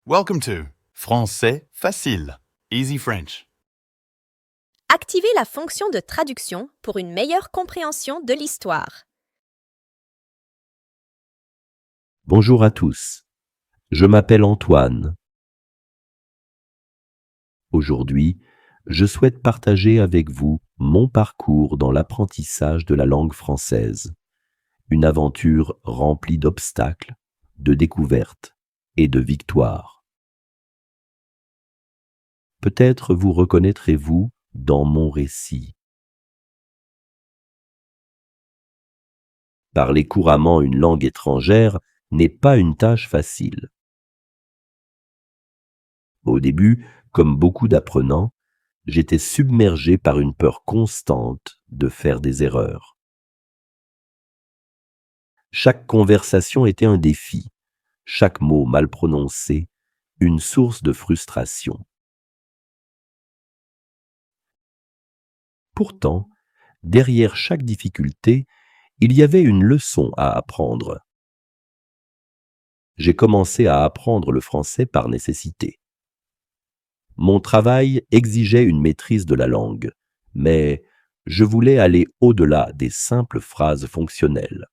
Welcome to Français facile, Easy French. Activez la fonction de traduction pour une meilleure compréhension de l'histoire. Bonjour à tous, je m'appelle Antoine. Aujourd'hui, je souhaite partager avec vous mon parcours dans l'apprentissage de la langue française. Une aventure remplie d'obstacles, de découvertes et de victoires. Peut-être vous reconnaîtrez-vous dans mon récit. Parler couramment une langue étrangère n'est pas une tâche facile. Au début, comme beaucoup d'apprenants, j'étais submergé par une peur constante de faire des erreurs. Chaque conversation était un défi, chaque mot mal prononcé, une source de frustration. Pourtant, derrière chaque difficulté, il y avait une leçon à apprendre. J'ai commencé à apprendre le français par nécessité. Mon travail exigeait une maîtrise de la langue, mais je voulais aller au-delà des simples phrases fonctionnelles.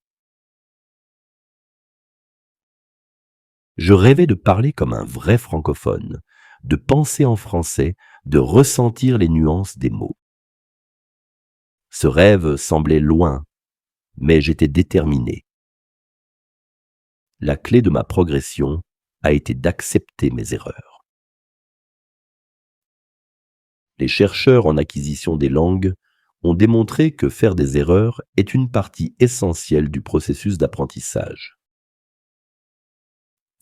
Je rêvais de parler comme un vrai francophone, de penser en français, de ressentir les nuances des mots. Ce rêve semblait loin, mais j'étais déterminé. La clé de ma progression a été d'accepter mes erreurs. Les chercheurs en acquisition des langues ont démontré que faire des erreurs est une partie essentielle du processus d'apprentissage.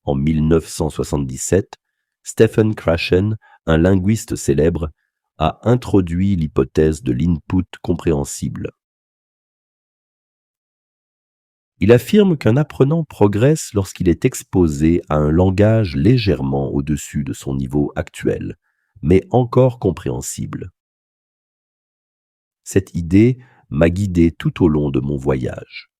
En 1977, Stephen Krashen, un linguiste célèbre, a introduit l'hypothèse de l'input compréhensible. Il affirme qu'un apprenant progresse lorsqu'il est exposé à un langage légèrement au-dessus de son niveau actuel, mais encore compréhensible. Cette idée m'a guidé tout au long de mon voyage.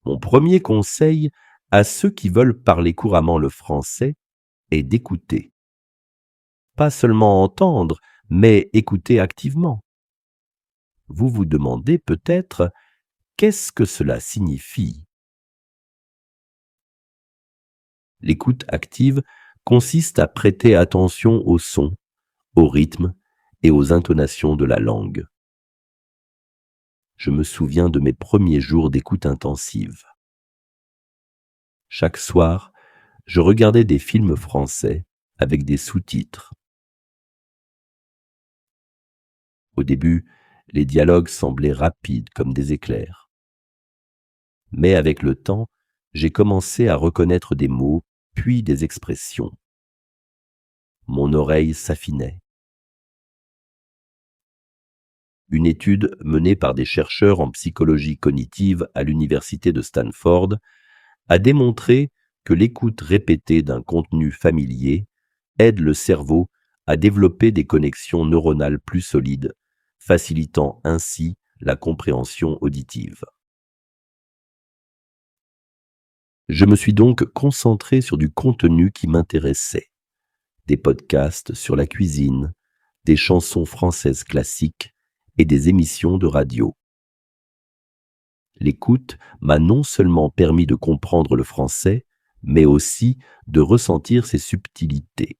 Mon premier conseil à ceux qui veulent parler couramment le français est d'écouter. Pas seulement entendre, mais écouter activement. Vous vous demandez peut-être qu'est-ce que cela signifie? L'écoute active consiste à prêter attention aux sons, au rythme et aux intonations de la langue. Je me souviens de mes premiers jours d'écoute intensive. Chaque soir, je regardais des films français avec des sous-titres. Au début, les dialogues semblaient rapides comme des éclairs. Mais avec le temps, j'ai commencé à reconnaître des mots, puis des expressions. Mon oreille s'affinait. Une étude menée par des chercheurs en psychologie cognitive à l'université de Stanford a démontré que l'écoute répétée d'un contenu familier aide le cerveau à développer des connexions neuronales plus solides, facilitant ainsi la compréhension auditive. Je me suis donc concentré sur du contenu qui m'intéressait. Des podcasts sur la cuisine, des chansons françaises classiques et des émissions de radio. L'écoute m'a non seulement permis de comprendre le français, mais aussi de ressentir ses subtilités.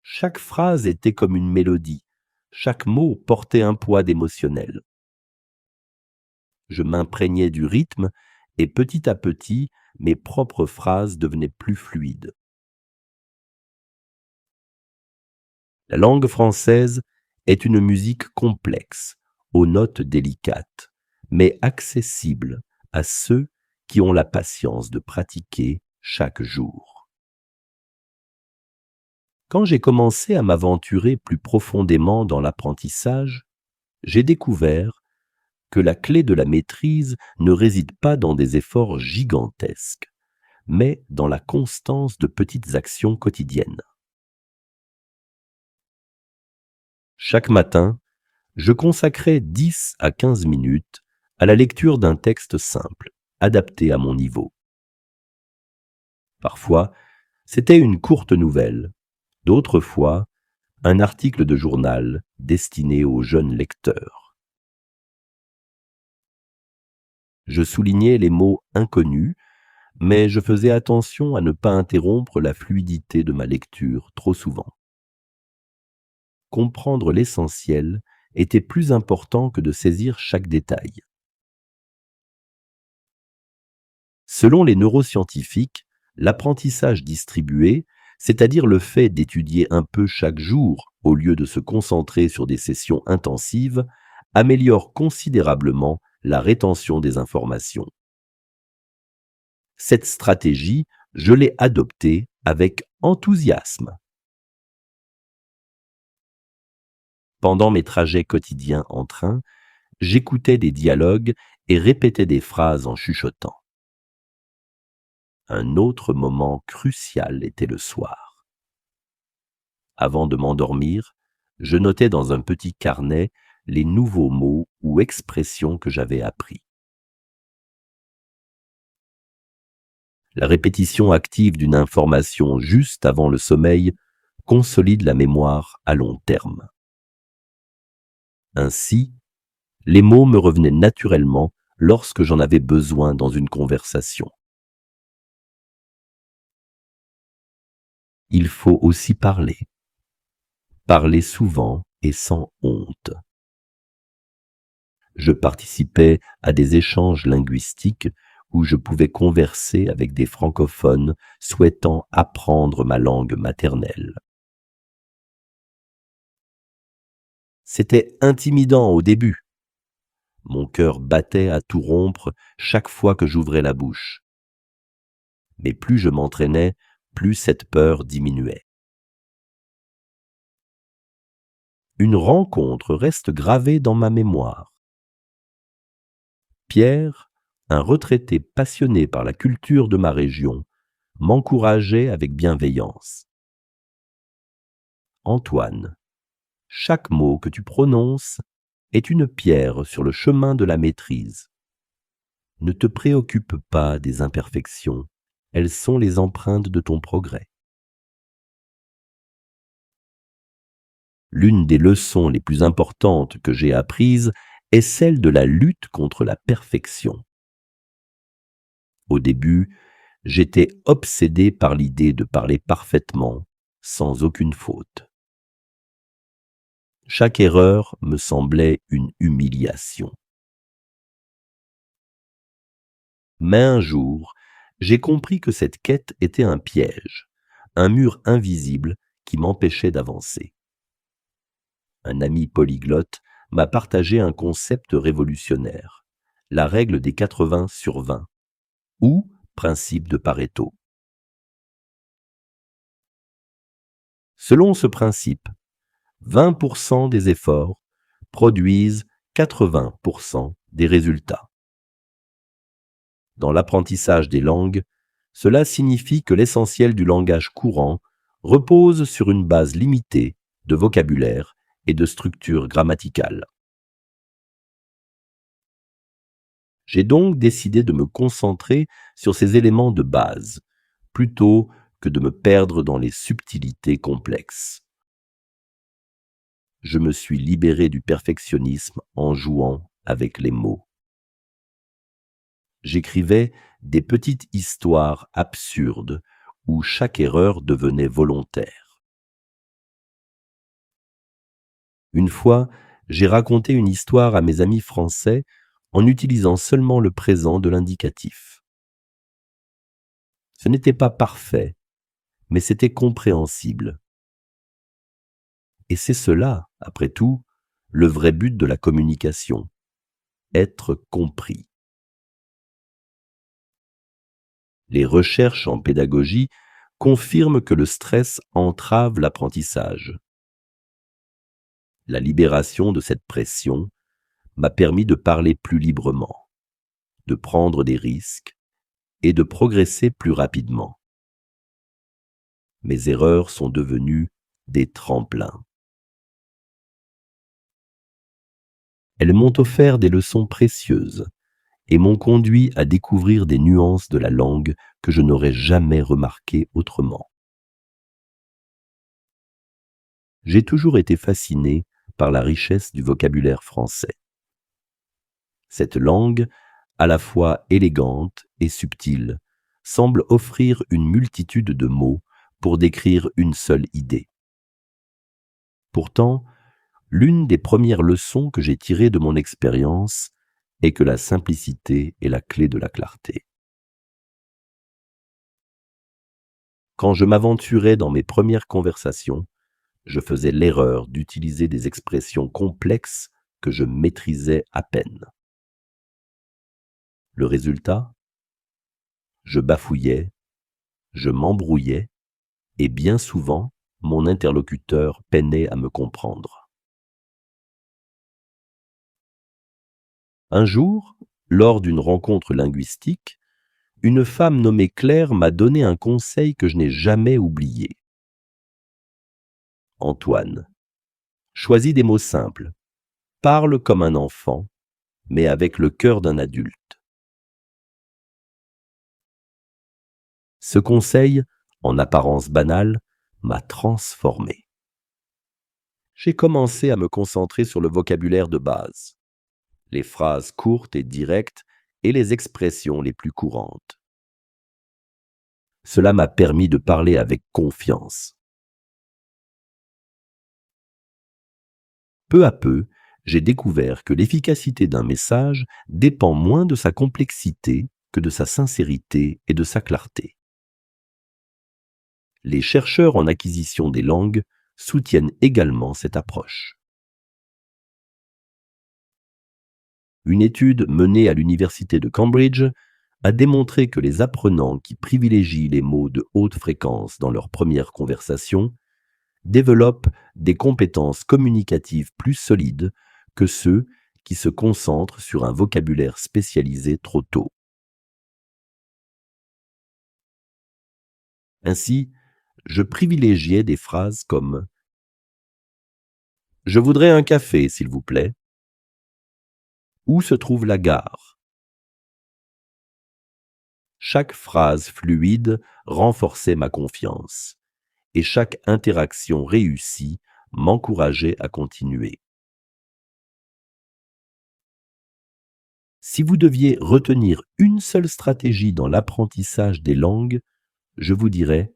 Chaque phrase était comme une mélodie, chaque mot portait un poids d'émotionnel. Je m'imprégnais du rythme et petit à petit, mes propres phrases devenaient plus fluides. La langue française est une musique complexe, aux notes délicates, mais accessible à ceux qui ont la patience de pratiquer chaque jour. Quand j'ai commencé à m'aventurer plus profondément dans l'apprentissage, j'ai découvert que la clé de la maîtrise ne réside pas dans des efforts gigantesques, mais dans la constance de petites actions quotidiennes. Chaque matin, je consacrais 10 à 15 minutes à la lecture d'un texte simple, adaptée à mon niveau. Parfois, c'était une courte nouvelle, d'autres fois, un article de journal destiné aux jeunes lecteurs. Je soulignais les mots inconnus, mais je faisais attention à ne pas interrompre la fluidité de ma lecture trop souvent. Comprendre l'essentiel était plus important que de saisir chaque détail. Selon les neuroscientifiques, l'apprentissage distribué, c'est-à-dire le fait d'étudier un peu chaque jour au lieu de se concentrer sur des sessions intensives, améliore considérablement la rétention des informations. Cette stratégie, je l'ai adoptée avec enthousiasme. Pendant mes trajets quotidiens en train, j'écoutais des dialogues et répétais des phrases en chuchotant. Un autre moment crucial était le soir. Avant de m'endormir, je notais dans un petit carnet les nouveaux mots ou expressions que j'avais appris. La répétition active d'une information juste avant le sommeil consolide la mémoire à long terme. Ainsi, les mots me revenaient naturellement lorsque j'en avais besoin dans une conversation. Il faut aussi parler. Parler souvent et sans honte. Je participais à des échanges linguistiques où je pouvais converser avec des francophones souhaitant apprendre ma langue maternelle. C'était intimidant au début. Mon cœur battait à tout rompre chaque fois que j'ouvrais la bouche. Mais plus je m'entraînais, plus cette peur diminuait. Une rencontre reste gravée dans ma mémoire. Pierre, un retraité passionné par la culture de ma région, m'encourageait avec bienveillance. Antoine, chaque mot que tu prononces est une pierre sur le chemin de la maîtrise. Ne te préoccupe pas des imperfections, elles sont les empreintes de ton progrès. L'une des leçons les plus importantes que j'ai apprises est celle de la lutte contre la perfection. Au début, j'étais obsédé par l'idée de parler parfaitement, sans aucune faute. Chaque erreur me semblait une humiliation. Mais un jour, j'ai compris que cette quête était un piège, un mur invisible qui m'empêchait d'avancer. Un ami polyglotte m'a partagé un concept révolutionnaire, la règle des 80/20, ou principe de Pareto. Selon ce principe, 20% des efforts produisent 80% des résultats. Dans l'apprentissage des langues, cela signifie que l'essentiel du langage courant repose sur une base limitée de vocabulaire et de structure grammaticale. J'ai donc décidé de me concentrer sur ces éléments de base, plutôt que de me perdre dans les subtilités complexes. Je me suis libéré du perfectionnisme en jouant avec les mots. J'écrivais des petites histoires absurdes où chaque erreur devenait volontaire. Une fois, j'ai raconté une histoire à mes amis français en utilisant seulement le présent de l'indicatif. Ce n'était pas parfait, mais c'était compréhensible. Et c'est cela, après tout, le vrai but de la communication, être compris. Les recherches en pédagogie confirment que le stress entrave l'apprentissage. La libération de cette pression m'a permis de parler plus librement, de prendre des risques et de progresser plus rapidement. Mes erreurs sont devenues des tremplins. Elles m'ont offert des leçons précieuses et m'ont conduit à découvrir des nuances de la langue que je n'aurais jamais remarquées autrement. J'ai toujours été fasciné par la richesse du vocabulaire français. Cette langue, à la fois élégante et subtile, semble offrir une multitude de mots pour décrire une seule idée. Pourtant, l'une des premières leçons que j'ai tirées de mon expérience est que la simplicité est la clé de la clarté. Quand je m'aventurais dans mes premières conversations, je faisais l'erreur d'utiliser des expressions complexes que je maîtrisais à peine. Le résultat ? Je bafouillais, je m'embrouillais, et bien souvent, mon interlocuteur peinait à me comprendre. Un jour, lors d'une rencontre linguistique, une femme nommée Claire m'a donné un conseil que je n'ai jamais oublié. Antoine, choisis des mots simples, parle comme un enfant, mais avec le cœur d'un adulte. Ce conseil, en apparence banal, m'a transformé. J'ai commencé à me concentrer sur le vocabulaire de base, les phrases courtes et directes et les expressions les plus courantes. Cela m'a permis de parler avec confiance. Peu à peu, j'ai découvert que l'efficacité d'un message dépend moins de sa complexité que de sa sincérité et de sa clarté. Les chercheurs en acquisition des langues soutiennent également cette approche. Une étude menée à l'université de Cambridge a démontré que les apprenants qui privilégient les mots de haute fréquence dans leur première conversation développent des compétences communicatives plus solides que ceux qui se concentrent sur un vocabulaire spécialisé trop tôt. Ainsi, je privilégiais des phrases comme « Je voudrais un café, s'il vous plaît » « Où se trouve la gare ?» Chaque phrase fluide renforçait ma confiance et chaque interaction réussie m'encourageait à continuer. Si vous deviez retenir une seule stratégie dans l'apprentissage des langues, je vous dirais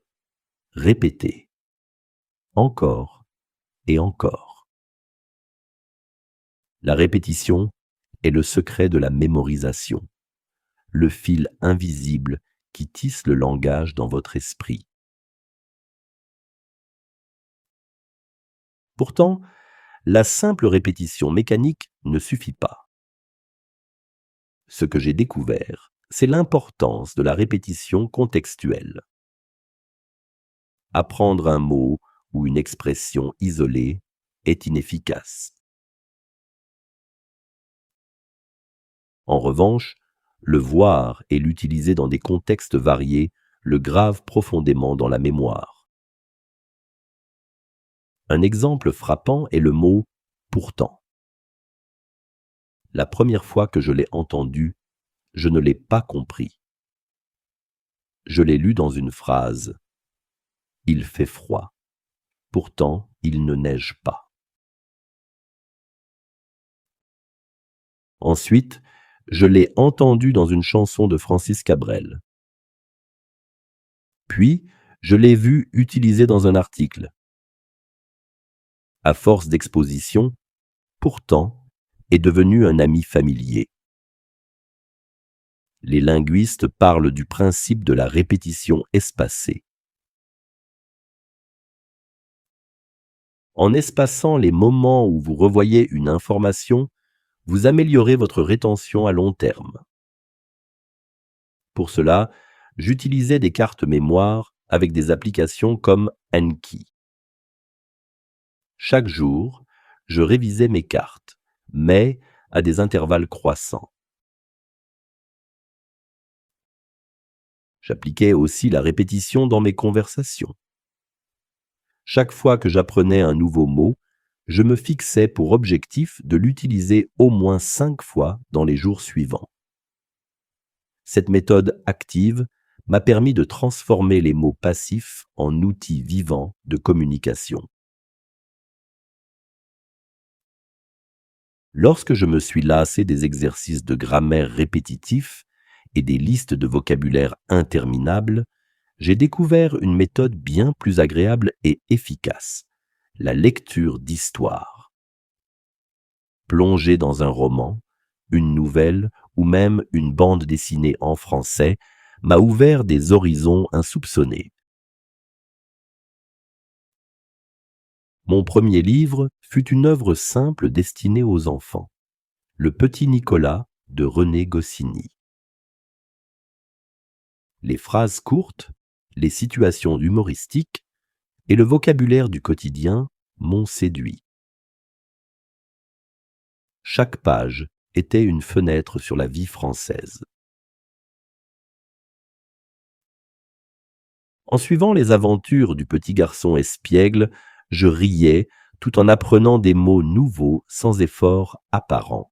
répétez, encore et encore. La répétition est le secret de la mémorisation, le fil invisible qui tisse le langage dans votre esprit. Pourtant, la simple répétition mécanique ne suffit pas. Ce que j'ai découvert, c'est l'importance de la répétition contextuelle. Apprendre un mot ou une expression isolée est inefficace. En revanche, le voir et l'utiliser dans des contextes variés le gravent profondément dans la mémoire. Un exemple frappant est le mot « pourtant ». La première fois que je l'ai entendu, je ne l'ai pas compris. Je l'ai lu dans une phrase « Il fait froid, pourtant il ne neige pas ». Ensuite, je l'ai entendu dans une chanson de Francis Cabrel. Puis, je l'ai vu utilisé dans un article. À force d'exposition, pourtant, est devenu un ami familier. Les linguistes parlent du principe de la répétition espacée. En espaçant les moments où vous revoyez une information, vous améliorez votre rétention à long terme. Pour cela, j'utilisais des cartes mémoire avec des applications comme Anki. Chaque jour, je révisais mes cartes, mais à des intervalles croissants. J'appliquais aussi la répétition dans mes conversations. Chaque fois que j'apprenais un nouveau mot, je me fixais pour objectif de l'utiliser au moins 5 fois dans les jours suivants. Cette méthode active m'a permis de transformer les mots passifs en outils vivants de communication. Lorsque je me suis lassé des exercices de grammaire répétitifs et des listes de vocabulaire interminables, j'ai découvert une méthode bien plus agréable et efficace, la lecture d'histoire. Plonger dans un roman, une nouvelle ou même une bande dessinée en français m'a ouvert des horizons insoupçonnés. Mon premier livre fut une œuvre simple destinée aux enfants, Le Petit Nicolas de René Goscinny. Les phrases courtes, les situations humoristiques et le vocabulaire du quotidien m'ont séduit. Chaque page était une fenêtre sur la vie française. En suivant les aventures du petit garçon espiègle, je riais tout en apprenant des mots nouveaux sans effort apparent.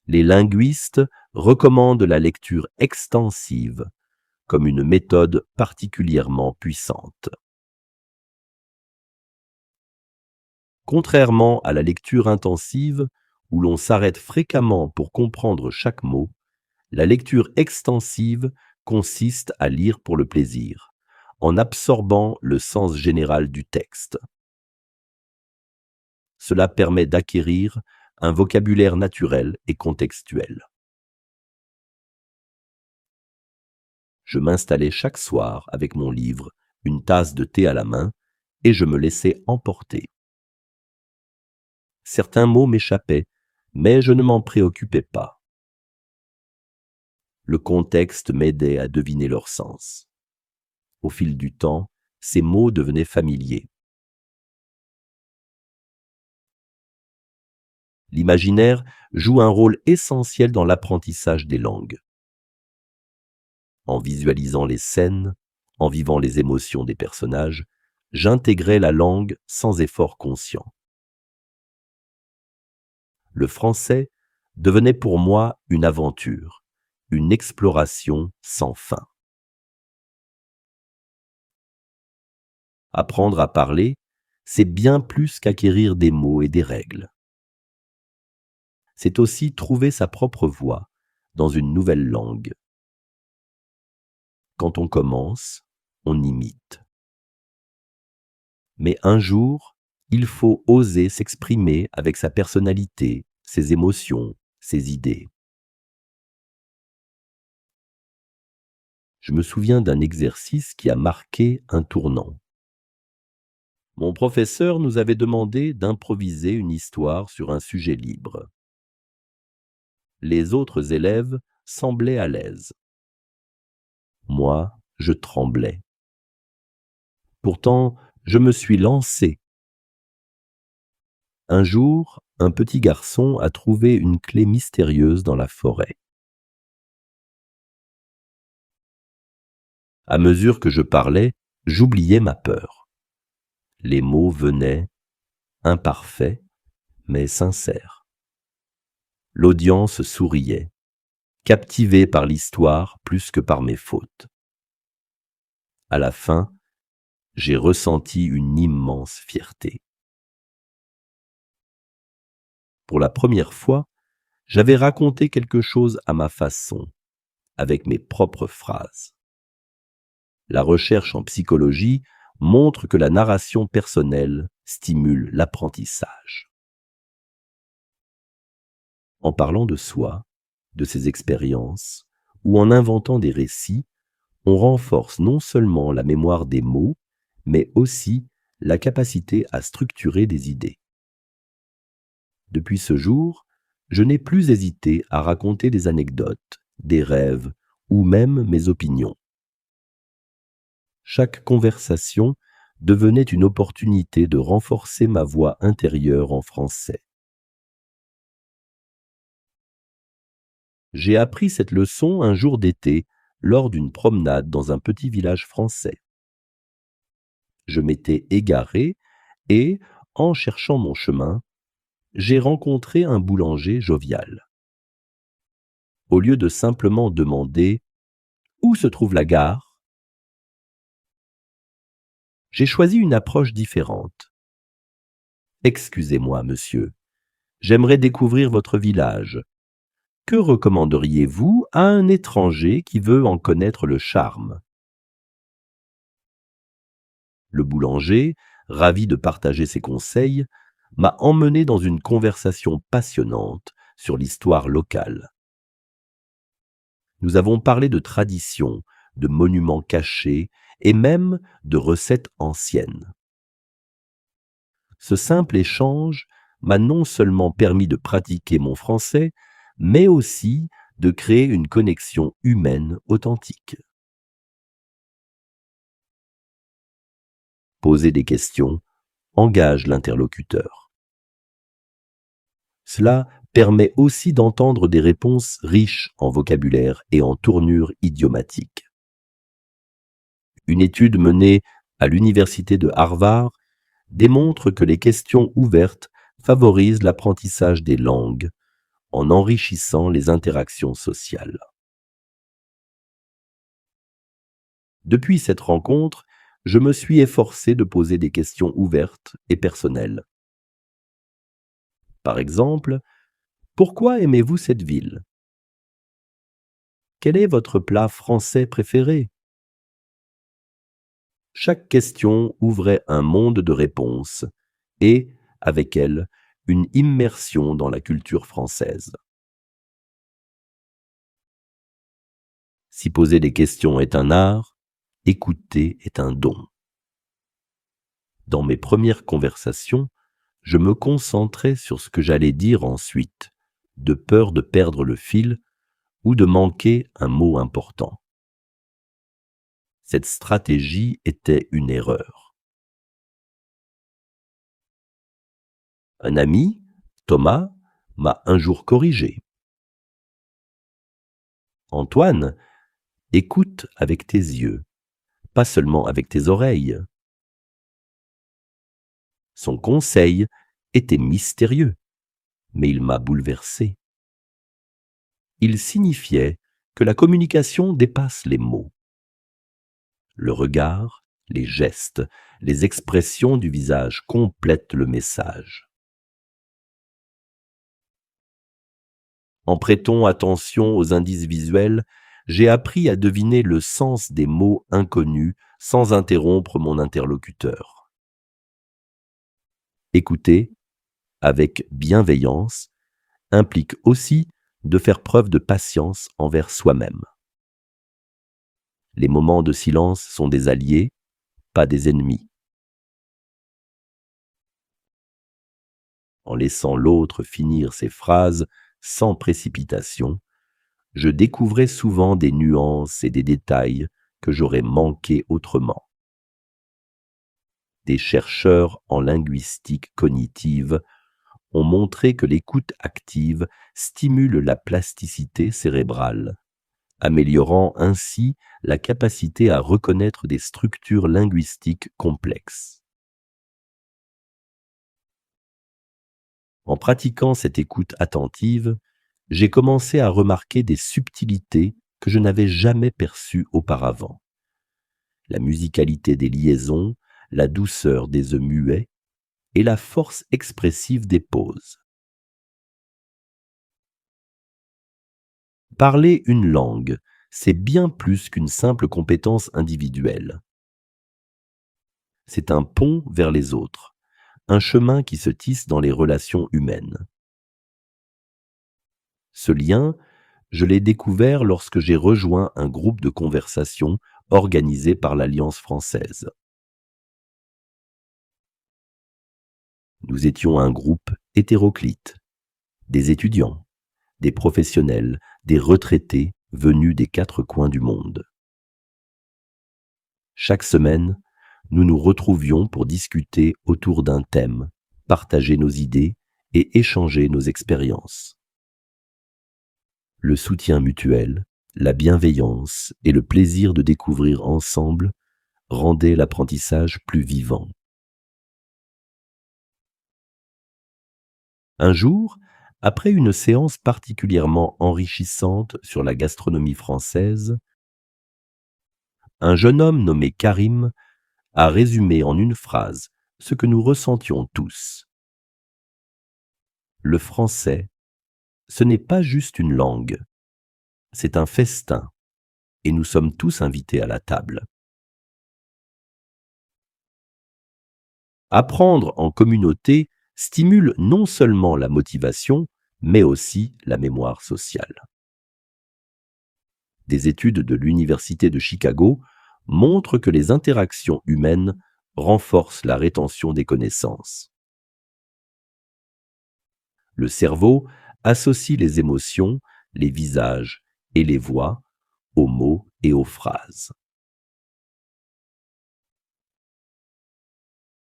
Les linguistes recommandent la lecture extensive comme une méthode particulièrement puissante. Contrairement à la lecture intensive, où l'on s'arrête fréquemment pour comprendre chaque mot, la lecture extensive consiste à lire pour le plaisir, en absorbant le sens général du texte. Cela permet d'acquérir un vocabulaire naturel et contextuel. Je m'installais chaque soir avec mon livre, une tasse de thé à la main, et je me laissais emporter. Certains mots m'échappaient, mais je ne m'en préoccupais pas. Le contexte m'aidait à deviner leur sens. Au fil du temps, ces mots devenaient familiers. L'imaginaire joue un rôle essentiel dans l'apprentissage des langues. En visualisant les scènes, en vivant les émotions des personnages, j'intégrais la langue sans effort conscient. Le français devenait pour moi une aventure, une exploration sans fin. Apprendre à parler, c'est bien plus qu'acquérir des mots et des règles. C'est aussi trouver sa propre voix dans une nouvelle langue. Quand on commence, on imite. Mais un jour, il faut oser s'exprimer avec sa personnalité, ses émotions, ses idées. Je me souviens d'un exercice qui a marqué un tournant. Mon professeur nous avait demandé d'improviser une histoire sur un sujet libre. Les autres élèves semblaient à l'aise. Moi, je tremblais. Pourtant, je me suis lancé. Un jour, un petit garçon a trouvé une clé mystérieuse dans la forêt. À mesure que je parlais, j'oubliais ma peur. Les mots venaient, imparfaits, mais sincères. L'audience souriait, captivée par l'histoire plus que par mes fautes. À la fin, j'ai ressenti une immense fierté. Pour la première fois, j'avais raconté quelque chose à ma façon, avec mes propres phrases. La recherche en psychologie montre que la narration personnelle stimule l'apprentissage. En parlant de soi, de ses expériences, ou en inventant des récits, on renforce non seulement la mémoire des mots, mais aussi la capacité à structurer des idées. Depuis ce jour, je n'ai plus hésité à raconter des anecdotes, des rêves ou même mes opinions. Chaque conversation devenait une opportunité de renforcer ma voix intérieure en français. J'ai appris cette leçon un jour d'été lors d'une promenade dans un petit village français. Je m'étais égaré et, en cherchant mon chemin, j'ai rencontré un boulanger jovial. au lieu de simplement demander « Où se trouve la gare ?» J'ai choisi une approche différente. « Excusez-moi, monsieur, j'aimerais découvrir votre village. Que recommanderiez-vous à un étranger qui veut en connaître le charme ?» Le boulanger, ravi de partager ses conseils, m'a emmené dans une conversation passionnante sur l'histoire locale. Nous avons parlé de traditions, de monuments cachés et même de recettes anciennes. Ce simple échange m'a non seulement permis de pratiquer mon français, mais aussi de créer une connexion humaine authentique. Poser des questions engage l'interlocuteur. Cela permet aussi d'entendre des réponses riches en vocabulaire et en tournures idiomatiques. Une étude menée à l'université de Harvard démontre que les questions ouvertes favorisent l'apprentissage des langues en enrichissant les interactions sociales. Depuis cette rencontre, je me suis efforcé de poser des questions ouvertes et personnelles. Par exemple, pourquoi aimez-vous cette ville? Quel est votre plat français préféré? Chaque question ouvrait un monde de réponses et, avec elle, une immersion dans la culture française. Si poser des questions est un art, écouter est un don. Dans mes premières conversations, je me concentrais sur ce que j'allais dire ensuite, de peur de perdre le fil ou de manquer un mot important. Cette stratégie était une erreur. Un ami, Thomas, m'a un jour corrigé. Antoine, écoute avec tes yeux, pas seulement avec tes oreilles. Son conseil était mystérieux, mais il m'a bouleversé. Il signifiait que la communication dépasse les mots. Le regard, les gestes, les expressions du visage complètent le message. En prêtant attention aux indices visuels, j'ai appris à deviner le sens des mots inconnus sans interrompre mon interlocuteur. Écouter, avec bienveillance, implique aussi de faire preuve de patience envers soi-même. Les moments de silence sont des alliés, pas des ennemis. En laissant l'autre finir ses phrases sans précipitation, je découvrais souvent des nuances et des détails que j'aurais manqués autrement. Des chercheurs en linguistique cognitive ont montré que l'écoute active stimule la plasticité cérébrale, améliorant ainsi la capacité à reconnaître des structures linguistiques complexes. En pratiquant cette écoute attentive, j'ai commencé à remarquer des subtilités que je n'avais jamais perçues auparavant. La musicalité des liaisons, la douceur des e muets et la force expressive des pauses. Parler une langue, c'est bien plus qu'une simple compétence individuelle. C'est un pont vers les autres, un chemin qui se tisse dans les relations humaines. Ce lien, je l'ai découvert lorsque j'ai rejoint un groupe de conversation organisé par l'Alliance française. Nous étions un groupe hétéroclite, des étudiants, des professionnels, des retraités venus des 4 coins du monde. Chaque semaine, nous nous retrouvions pour discuter autour d'un thème, partager nos idées et échanger nos expériences. Le soutien mutuel, la bienveillance et le plaisir de découvrir ensemble rendaient l'apprentissage plus vivant. Un jour, Après une séance particulièrement enrichissante sur la gastronomie française, un jeune homme nommé Karim a résumé en une phrase ce que nous ressentions tous. Le français, ce n'est pas juste une langue, c'est un festin, et nous sommes tous invités à la table. Apprendre en communauté stimule non seulement la motivation, mais aussi la mémoire sociale. Des études de l'Université de Chicago montrent que les interactions humaines renforcent la rétention des connaissances. Le cerveau associe les émotions, les visages et les voix aux mots et aux phrases.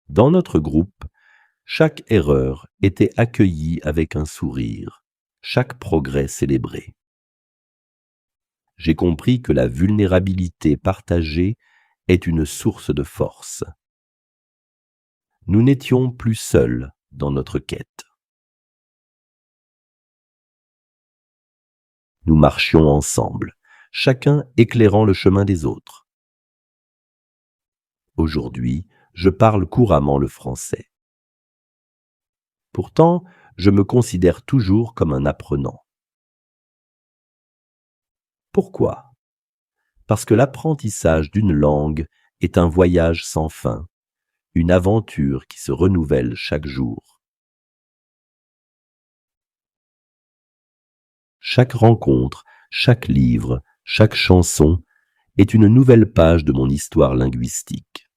Dans notre groupe, chaque erreur était accueillie avec un sourire, chaque progrès célébré. J'ai compris que la vulnérabilité partagée est une source de force. Nous n'étions plus seuls dans notre quête. Nous marchions ensemble, chacun éclairant le chemin des autres. Aujourd'hui, je parle couramment le français. Pourtant, je me considère toujours comme un apprenant. Pourquoi ? Parce que l'apprentissage d'une langue est un voyage sans fin, une aventure qui se renouvelle chaque jour. Chaque rencontre, chaque livre, chaque chanson est une nouvelle page de mon histoire linguistique.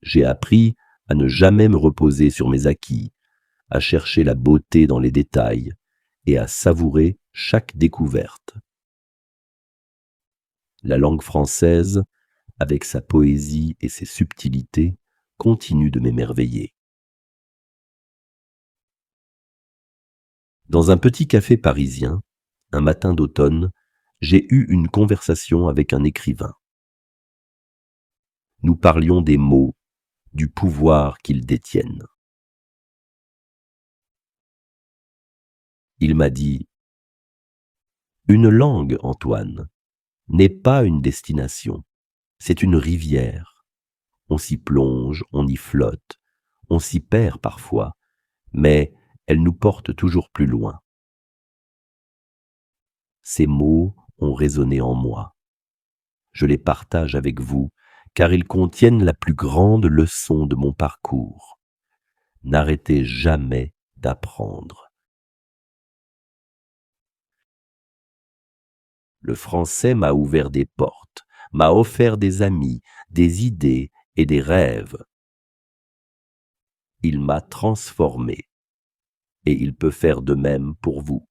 J'ai appris à ne jamais me reposer sur mes acquis, à chercher la beauté dans les détails et à savourer chaque découverte. La langue française, avec sa poésie et ses subtilités, continue de m'émerveiller. Dans un petit café parisien, un matin d'automne, j'ai eu une conversation avec un écrivain. Nous parlions des mots, du pouvoir qu'ils détiennent. Il m'a dit « Une langue, Antoine, n'est pas une destination, c'est une rivière. On s'y plonge, on y flotte, on s'y perd parfois, mais elle nous porte toujours plus loin. » Ces mots ont résonné en moi. Je les partage avec vous, car ils contiennent la plus grande leçon de mon parcours. N'arrêtez jamais d'apprendre. Le français m'a ouvert des portes, m'a offert des amis, des idées et des rêves. Il m'a transformé, et il peut faire de même pour vous.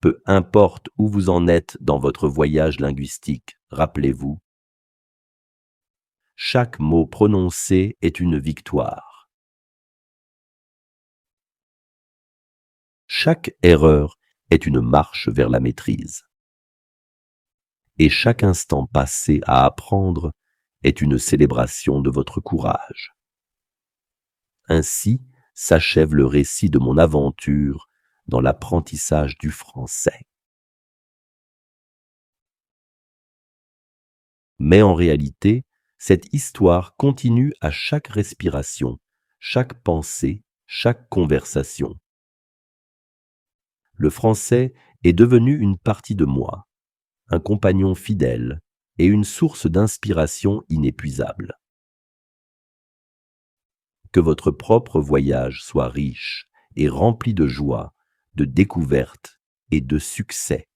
Peu importe où vous en êtes dans votre voyage linguistique, rappelez-vous, chaque mot prononcé est une victoire. Chaque erreur est une marche vers la maîtrise. Et chaque instant passé à apprendre est une célébration de votre courage. Ainsi s'achève le récit de mon aventure dans l'apprentissage du français. Mais en réalité, cette histoire continue à chaque respiration, chaque pensée, chaque conversation. Le français est devenu une partie de moi, un compagnon fidèle et une source d'inspiration inépuisable. Que votre propre voyage soit riche et rempli de joie, de découvertes et de succès.